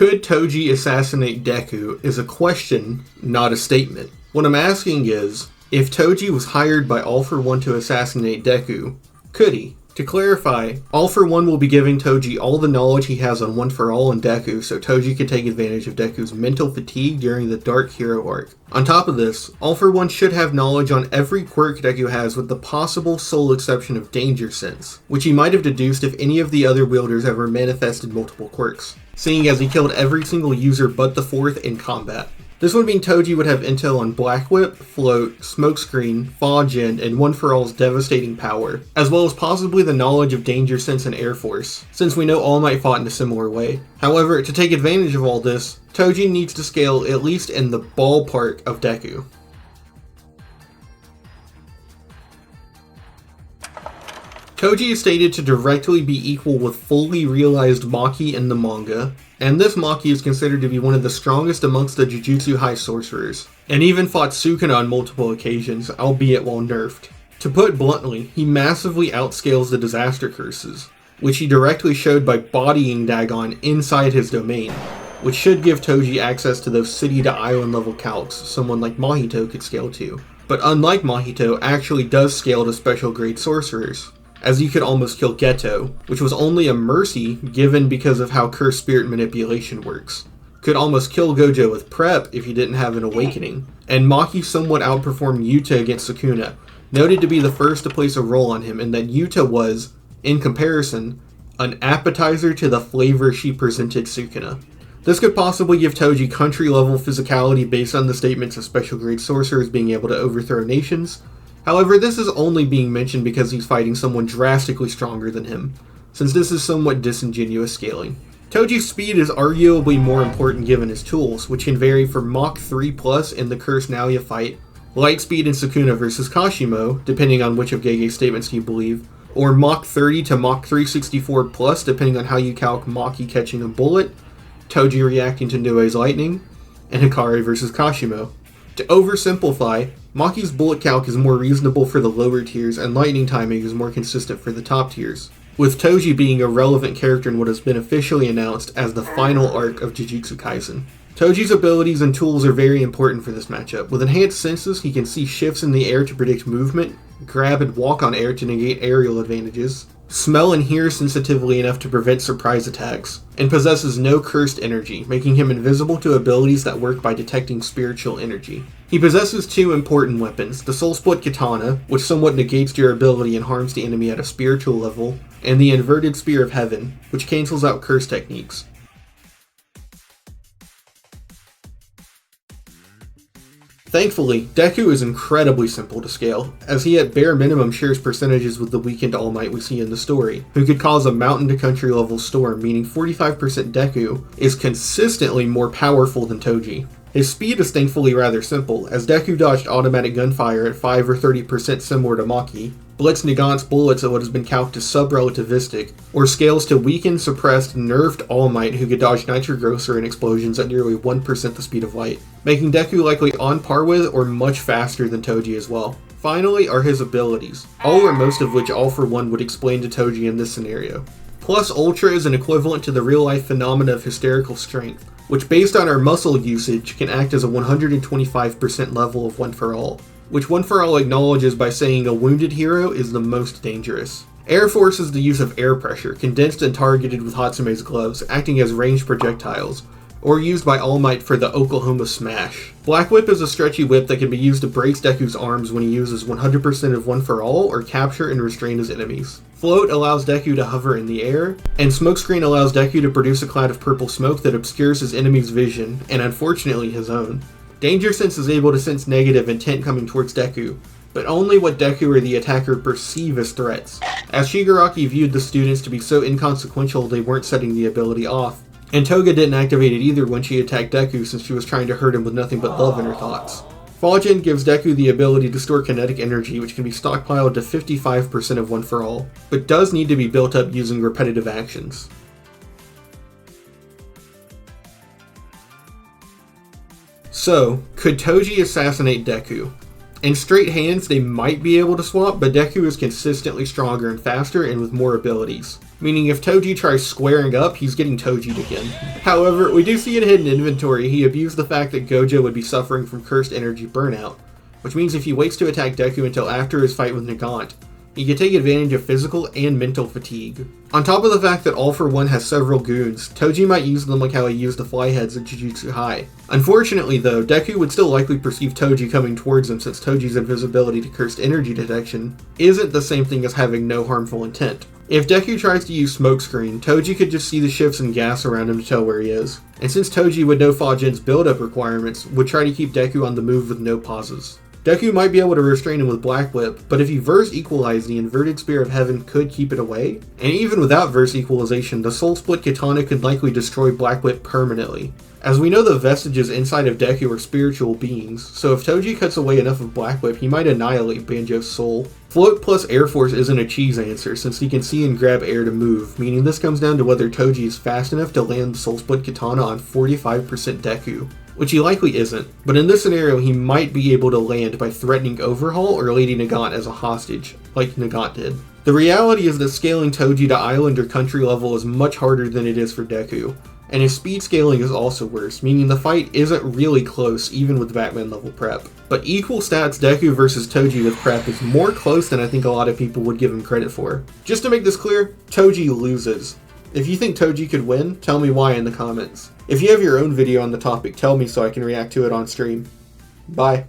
Could Toji assassinate Deku is a question, not a statement. What I'm asking is, if Toji was hired by All For One to assassinate Deku, could he? To clarify, All For One will be giving Toji all the knowledge he has on One For All and Deku so Toji can take advantage of Deku's mental fatigue during the Dark Hero arc. On top of this, All For One should have knowledge on every quirk Deku has with the possible sole exception of Danger Sense, which he might have deduced if any of the other wielders ever manifested multiple quirks, seeing as he killed every single user but the fourth in combat. This would mean Toji would have intel on Black Whip, Float, Smokescreen, Fajin, and One For All's devastating power, as well as possibly the knowledge of Danger Sense and Air Force, since we know All Might fought in a similar way. However, to take advantage of all this, Toji needs to scale at least in the ballpark of Deku. Toji is stated to directly be equal with fully realized Maki in the manga, and this Maki is considered to be one of the strongest amongst the Jujutsu High Sorcerers, and even fought Sukuna on multiple occasions, albeit while nerfed. To put bluntly, he massively outscales the Disaster Curses, which he directly showed by bodying Dagon inside his domain, which should give Toji access to those city to island level calcs someone like Mahito could scale to, but unlike Mahito, actually does scale to special grade sorcerers, as he could almost kill Geto, which was only a mercy given because of how Cursed Spirit manipulation works. Could almost kill Gojo with Prep if he didn't have an awakening. And Maki somewhat outperformed Yuta against Sukuna, noted to be the first to place a roll on him, and that Yuta was, in comparison, an appetizer to the flavor she presented Sukuna. This could possibly give Toji country level physicality based on the statements of special grade sorcerers being able to overthrow nations. However, this is only being mentioned because he's fighting someone drastically stronger than him, since this is somewhat disingenuous scaling. Toji's speed is arguably more important given his tools, which can vary from Mach 3+ in the Cursed Naoya fight, light speed in Sukuna vs Kashimo, depending on which of Gege's statements you believe, or Mach 30 to Mach 364+, depending on how you calc Maki catching a bullet, Toji reacting to Nue's lightning, and Hikari vs Kashimo. To oversimplify, Maki's bullet calc is more reasonable for the lower tiers and lightning timing is more consistent for the top tiers, with Toji being a relevant character in what has been officially announced as the final arc of Jujutsu Kaisen. Toji's abilities and tools are very important for this matchup. With enhanced senses, he can see shifts in the air to predict movement, grab and walk on air to negate aerial advantages, smell and hear sensitively enough to prevent surprise attacks, and possesses no cursed energy, making him invisible to abilities that work by detecting spiritual energy. He possesses two important weapons, the Soul Split Katana, which somewhat negates durability and harms the enemy at a spiritual level, and the Inverted Spear of Heaven, which cancels out curse techniques. Thankfully, Deku is incredibly simple to scale, as he at bare minimum shares percentages with the weakened All Might we see in the story, who could cause a mountain to country level storm, meaning 45% Deku is consistently more powerful than Toji. His speed is thankfully rather simple, as Deku dodged automatic gunfire at 5 or 30% similar to Maki, Blitz negates bullets at what has been calced as sub-relativistic, or scales to weakened, suppressed, nerfed All Might who could dodge nitroglycerin explosions at nearly 1% the speed of light, making Deku likely on par with or much faster than Toji as well. Finally are his abilities, all or most of which All For One would explain to Toji in this scenario. Plus Ultra is an equivalent to the real-life phenomena of hysterical strength, which based on our muscle usage can act as a 125% level of One For All, which One For All acknowledges by saying a wounded hero is the most dangerous. Air Force is the use of air pressure, condensed and targeted with Hatsume's gloves, acting as ranged projectiles, or used by All Might for the Oklahoma Smash. Black Whip is a stretchy whip that can be used to brace Deku's arms when he uses 100% of One For All or capture and restrain his enemies. Float allows Deku to hover in the air, and Smokescreen allows Deku to produce a cloud of purple smoke that obscures his enemy's vision, and unfortunately his own. Danger Sense is able to sense negative intent coming towards Deku, but only what Deku or the attacker perceive as threats, as Shigaraki viewed the students to be so inconsequential they weren't setting the ability off, and Toga didn't activate it either when she attacked Deku since she was trying to hurt him with nothing but love in her thoughts. Fajin gives Deku the ability to store kinetic energy, which can be stockpiled to 55% of One For All, but does need to be built up using repetitive actions. So, could Toji assassinate Deku? In straight hands, they might be able to swap, but Deku is consistently stronger and faster and with more abilities. meaning if Toji tries squaring up, he's getting Toji'd again. However, we do see in hidden inventory he abused the fact that Gojo would be suffering from cursed energy burnout, which means if he waits to attack Deku until after his fight with Nagant, he can take advantage of physical and mental fatigue. On top of the fact that All For One has several goons, Toji might use them like how he used the flyheads at Jujutsu High. Unfortunately though, Deku would still likely perceive Toji coming towards him since Toji's invisibility to cursed energy detection isn't the same thing as having no harmful intent. If Deku tries to use Smokescreen, Toji could just see the shifts and gas around him to tell where he is. And since Toji would know Fajin's build-up requirements, would try to keep Deku on the move with no pauses. Deku might be able to restrain him with Black Whip, but if he verse equalized, the inverted Spear of Heaven could keep it away. And even without verse equalization, the Soul Split Katana could likely destroy Black Whip permanently. As we know, the vestiges inside of Deku are spiritual beings, so if Toji cuts away enough of Black Whip, he might annihilate Banjo's soul. Float plus Air Force isn't a cheese answer, since he can see and grab air to move, meaning this comes down to whether Toji is fast enough to land Soul Split Katana on 45% Deku. Which he likely isn't, but in this scenario he might be able to land by threatening Overhaul or Lady Nagant as a hostage, like Nagant did. The reality is that scaling Toji to island or country level is much harder than it is for Deku, and his speed scaling is also worse, meaning the fight isn't really close even with Batman level prep. But equal stats Deku versus Toji with prep is more close than I think a lot of people would give him credit for. Just to make this clear, Toji loses. If you think Toji could win, tell me why in the comments. If you have your own video on the topic, tell me so I can react to it on stream. Bye.